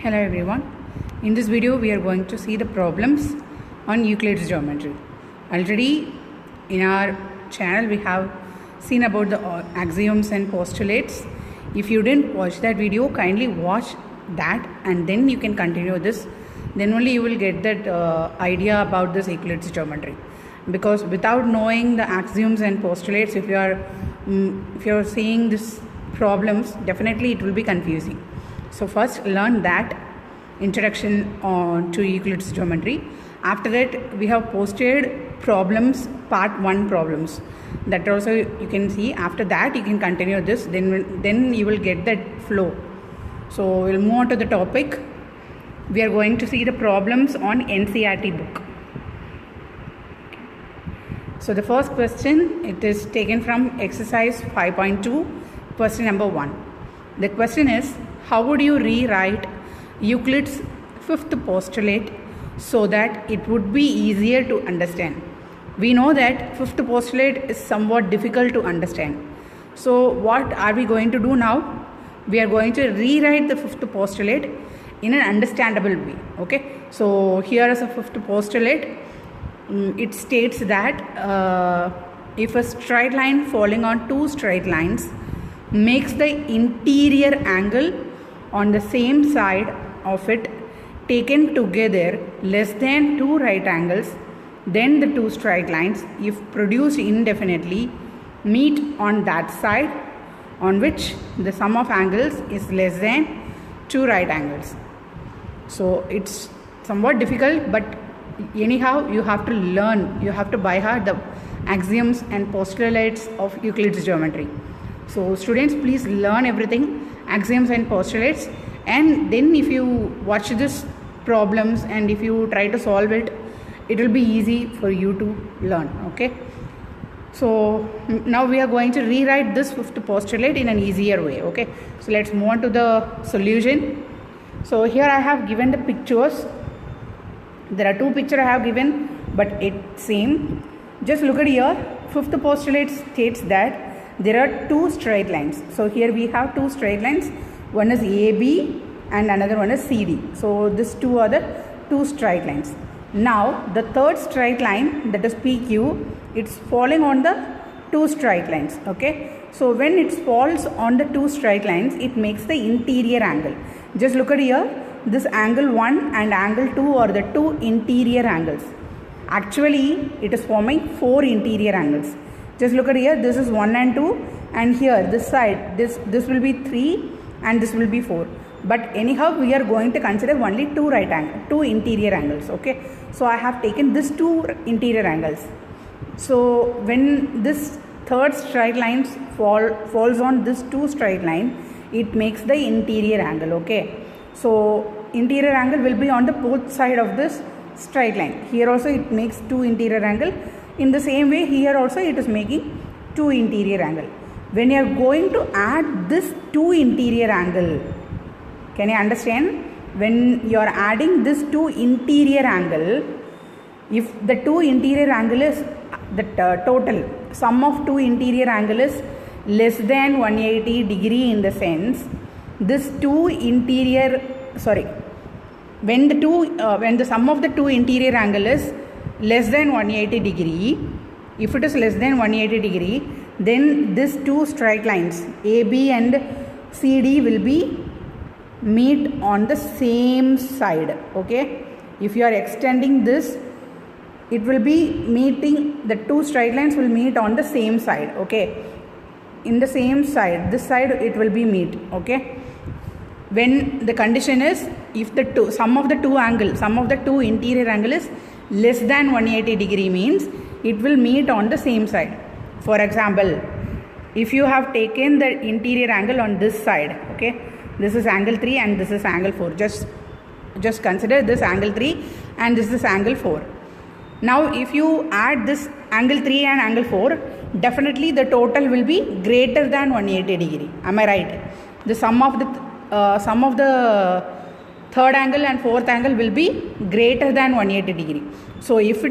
Hello everyone. In this video we are going to see the problems on Euclid's geometry. Already in our channel we have seen about the axioms and postulates. If you didn't watch that video, kindly watch that and then you can continue this. Then only you will get that idea about this Euclid's geometry. Because without knowing the axioms and postulates, if you are seeing these problems, definitely it will be confusing. So first learn that introduction to Euclid's geometry. After that we have posted problems, part 1 problems. That also you can see. After that you can continue this. Then you will get that flow. So we'll move on to the topic. We are going to see the problems on NCERT book. So the first question, it is taken from exercise 5.2, question number 1. The question is, how would you rewrite Euclid's fifth postulate so that it would be easier to understand? We know that fifth postulate is somewhat difficult to understand. So what are we going to do now? We are going to rewrite the fifth postulate in an understandable way. Okay. So here is a fifth postulate. It states that if a straight line falling on two straight lines makes the interior angle on the same side of it taken together less than two right angles, then the two straight lines, if produced indefinitely, meet on that side on which the sum of angles is less than two right angles. So it's somewhat difficult, but anyhow you have to learn, you have to by heart the axioms and postulates of Euclid's geometry. So students, please learn everything, axioms and postulates, and then if you watch this problems and if you try to solve it, it will be easy for you to learn. Okay. So now we are going to rewrite this fifth postulate in an easier way. Okay. So let's move on to the solution. So here I have given the pictures. There are two pictures I have given, but it's same. Just look at here. Fifth postulate states that there are two straight lines. So here we have two straight lines. One is AB and another one is CD. So these two are the two straight lines. Now the third straight line, that is PQ, it's falling on the two straight lines. Okay. So when it falls on the two straight lines, it makes the interior angle. Just look at here. This angle 1 and angle 2 are the two interior angles. Actually it is forming four interior angles. Just look at here, this is 1 and 2, and here this side, this will be 3 and this will be 4. But anyhow we are going to consider only two interior angles. Okay. So I have taken these two interior angles. So when this third straight line falls on this two straight line, it makes the interior angle. Okay. So interior angle will be on the both side of this straight line. Here also it makes two interior angle. In the same way here also it is making two interior angle. When you are going to add this two interior angle, can you understand? When you are adding this two interior angle, if the two interior angle is the total sum of two interior angle is less than 180 degree, in the sense this two interior, when the sum of the two interior angle is less than 180 degree, if it is less than 180 degree, then these two straight lines AB and CD will be meet on the same side. Okay. If you are extending this, it will be meeting, the two straight lines will meet on the same side. Okay. In the same side, this side it will be meet. Okay. When the condition is, if the sum of the two interior angle is less than 180 degree, means it will meet on the same side. For example, if you have taken the interior angle on this side, okay, this is angle 3 and this is angle 4. Just consider this angle 3 and this is angle 4. Now if you add this angle 3 and angle 4, definitely the total will be greater than 180 degree. Am I right? The sum of the third angle and fourth angle will be greater than 180 degree. So if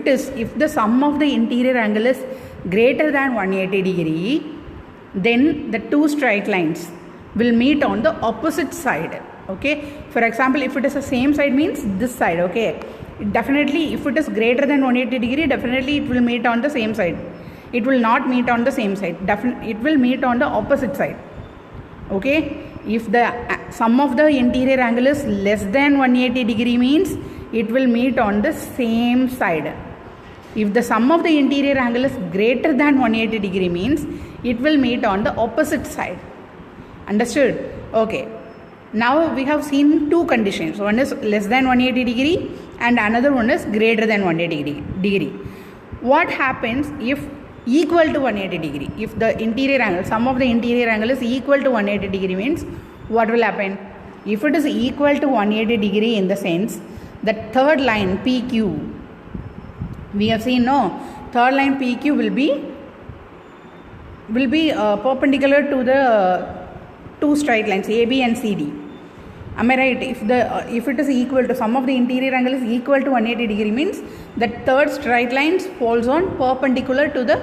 the sum of the interior angle is greater than 180 degree, then the two straight lines will meet on the opposite side. Okay, for example, if it is the same side means this side. Okay, definitely if it is greater than 180 degree, definitely it will meet on the same side. It will not meet on the same side. It will meet on the opposite side. Okay, if the sum of the interior angle is less than 180 degree means it will meet on the same side. If the sum of the interior angle is greater than 180 degree means it will meet on the opposite side. Understood? Okay. Now we have seen two conditions. One is less than 180 degree and another one is greater than 180 degree. What happens if equal to 180 degree? If the interior angle, sum of the interior angle is equal to 180 degree means what will happen? If it is equal to 180 degree in the sense that third line PQ, we have seen third line PQ will be perpendicular to the two straight lines AB and CD. Am I right? If it is equal to sum of the interior angle is equal to 180 degree means that third straight lines falls on perpendicular to the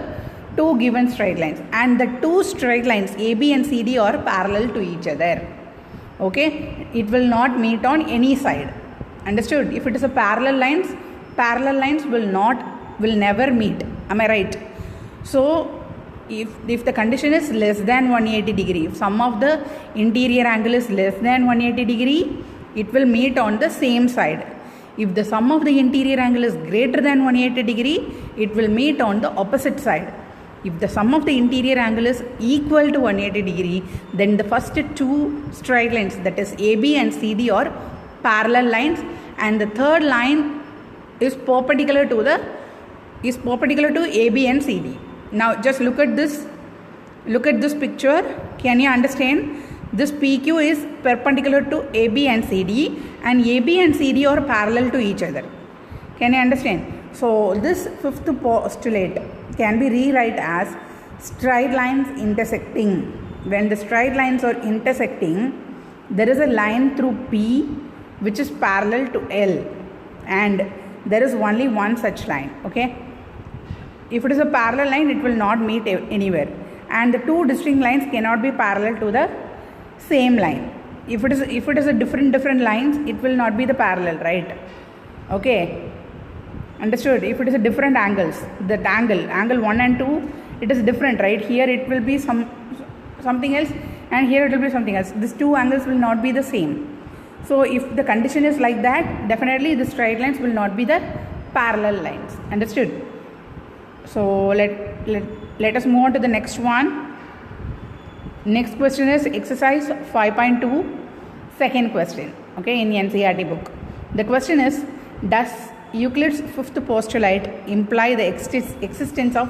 two given straight lines, and the two straight lines AB and CD are parallel to each other. Okay, it will not meet on any side. Understood? If it is a parallel lines will never meet. Am I right? So if the condition is less than 180 degree, if sum of the interior angle is less than 180 degree, it will meet on the same side. If the sum of the interior angle is greater than 180 degree, it will meet on the opposite side. If the sum of the interior angle is equal to 180 degree, then the first two straight lines, that is AB and CD, are parallel lines, and the third line is perpendicular to AB and CD. Now just look at this picture. Can you understand? This PQ is perpendicular to AB and CD, and AB and CD are parallel to each other. Can you understand? So this fifth postulate can be rewrite as straight lines intersecting. When the straight lines are intersecting, there is a line through P which is parallel to L, and there is only one such line. Okay, if it is a parallel line, it will not meet anywhere, and the two distinct lines cannot be parallel to the same line. If it is a different lines, it will not be the parallel, right? Okay, understood? If it is a different angles, that angle 1 and 2, it is different, right? Here it will be something else, and here it will be something else. These two angles will not be the same. So if the condition is like that, definitely the straight lines will not be the parallel lines. Understood? So let us move on to the next one. Next question is exercise 5.2, second question. Okay, in NCERT book. The question is, does Euclid's fifth postulate imply the existence of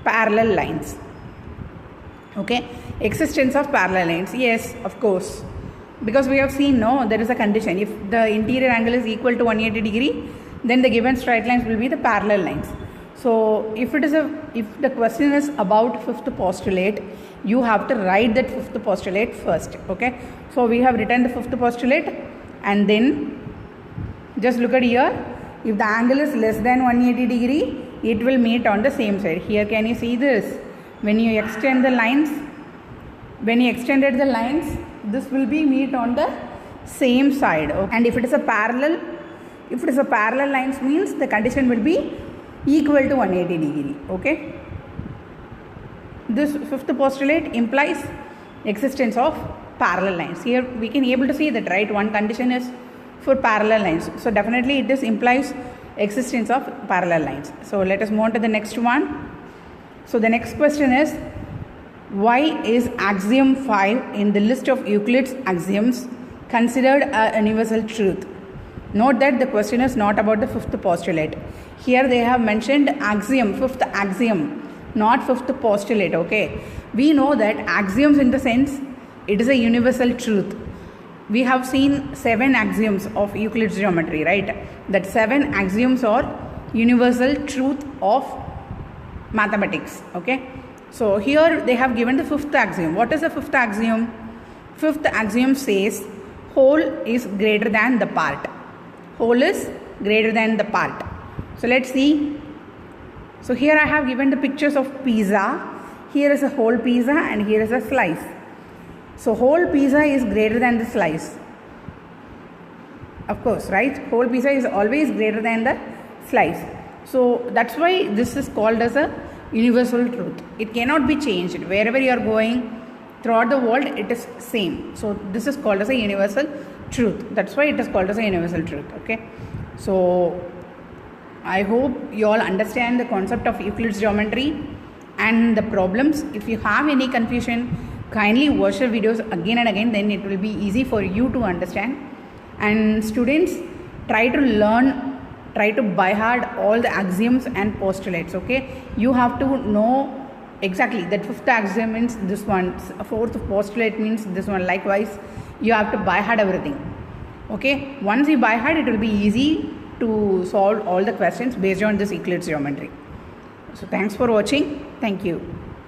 parallel lines? Okay, existence of parallel lines. Yes, of course. Because we have seen, there is a condition. If the interior angle is equal to 180 degree, then the given straight lines will be the parallel lines. So if the question is about fifth postulate, you have to write that fifth postulate first. Okay, so we have written the fifth postulate, and then just look at here. If the angle is less than 180 degree, it will meet on the same side. Here, can you see this? When you extend the lines, this will be meet on the same side. Okay? And if it is a parallel lines means the condition will be equal to 180 degree. Okay, this fifth postulate implies existence of parallel lines. Here we can able to see that, right? One condition is for parallel lines, so definitely it implies existence of parallel lines. So let us move on to the next one. So the next question is, why is axiom 5 in the list of Euclid's axioms considered a universal truth? Note that the question is not about the fifth postulate. Here they have mentioned axiom, fifth axiom, not fifth postulate. Okay, we know that axioms in the sense it is a universal truth. We have seen 7 axioms of Euclid's geometry, right? That 7 axioms are universal truth of mathematics. Okay, so here they have given the fifth axiom. What is the fifth axiom? Fifth axiom says whole is greater than the part. Whole is greater than the part. So let's see. So here I have given the pictures of pizza. Here is a whole pizza and here is a slice. So whole pizza is greater than the slice. Of course, right? Whole pizza is always greater than the slice. So that's why this is called as a universal truth. It cannot be changed. Wherever you are going throughout the world, it is same. So this is called as a universal truth. That's why it is called as a universal truth. Okay. So I hope you all understand the concept of Euclid's geometry and the problems. If you have any confusion, kindly watch the videos again and again, then it will be easy for you to understand. And students, try to learn, try to by heart all the axioms and postulates. Okay, you have to know exactly that fifth axiom means this one, fourth postulate means this one. Likewise, you have to by heart everything. Okay, once you by heart, it will be easy to solve all the questions based on this Euclid's geometry. So thanks for watching. Thank you.